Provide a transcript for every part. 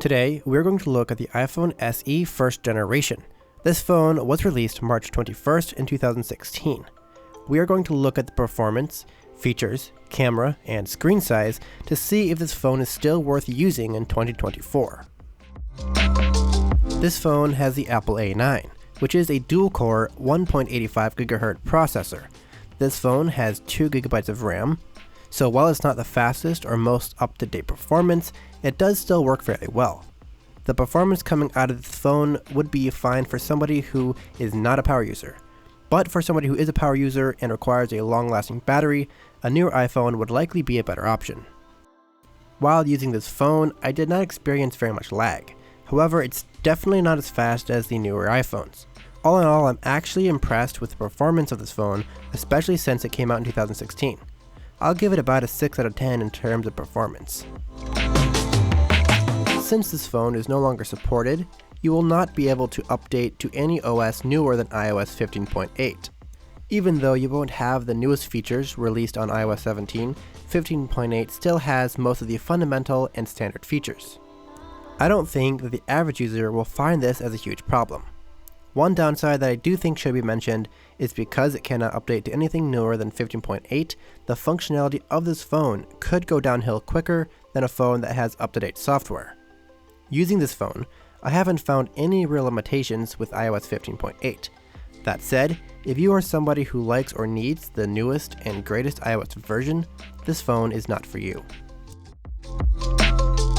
Today, we're going to look at the iPhone SE first generation. This phone was released March 21st in 2016. We are going to look at the performance, features, camera, and screen size to see if this phone is still worth using in 2024. This phone has the Apple A9, which is a dual-core 1.85 GHz processor. This phone has 2 GB of RAM, so while it's not the fastest or most up-to-date performance, it does still work fairly well. The performance coming out of this phone would be fine for somebody who is not a power user. But for somebody who is a power user and requires a long-lasting battery, a newer iPhone would likely be a better option. While using this phone, I did not experience very much lag. However, it's definitely not as fast as the newer iPhones. All in all, I'm actually impressed with the performance of this phone, especially since it came out in 2016. I'll give it about a 6 out of 10 in terms of performance. Since this phone is no longer supported, you will not be able to update to any OS newer than iOS 15.8. Even though you won't have the newest features released on iOS 17, 15.8 still has most of the fundamental and standard features. I don't think that the average user will find this as a huge problem. One downside that I do think should be mentioned is because it cannot update to anything newer than 15.8, the functionality of this phone could go downhill quicker than a phone that has up-to-date software. Using this phone, I haven't found any real limitations with iOS 15.8. That said, if you are somebody who likes or needs the newest and greatest iOS version, this phone is not for you.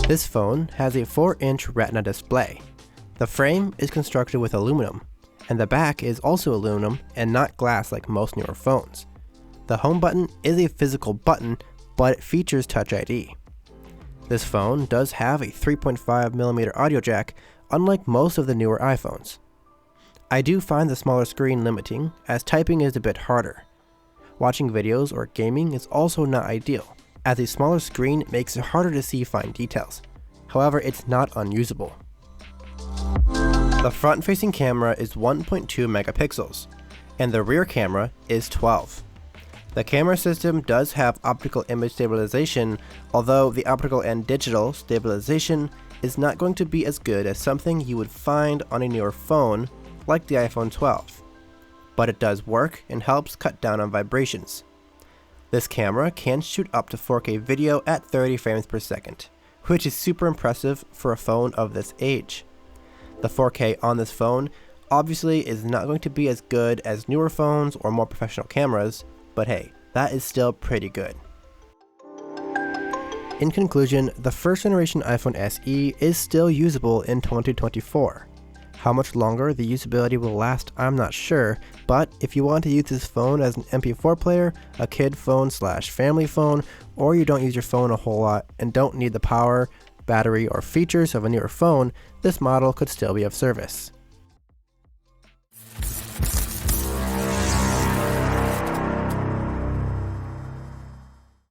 This phone has a 4-inch Retina display. The frame is constructed with aluminum, and the back is also aluminum and not glass like most newer phones. The home button is a physical button, but it features Touch ID. This phone does have a 3.5mm audio jack, unlike most of the newer iPhones. I do find the smaller screen limiting, as typing is a bit harder. Watching videos or gaming is also not ideal, as a smaller screen makes it harder to see fine details. However, it's not unusable. The front-facing camera is 1.2 megapixels, and the rear camera is 12. The camera system does have optical image stabilization, although the optical and digital stabilization is not going to be as good as something you would find on a newer phone like the iPhone 12. But it does work and helps cut down on vibrations. This camera can shoot up to 4K video at 30 frames per second, which is super impressive for a phone of this age. The 4K on this phone obviously is not going to be as good as newer phones or more professional cameras, but hey, that is still pretty good. In conclusion, the first generation iPhone SE is still usable in 2024. How much longer the usability will last, I'm not sure, but if you want to use this phone as an MP4 player, a kid phone / family phone, or you don't use your phone a whole lot and don't need the power, battery, or features of a newer phone, this model could still be of service.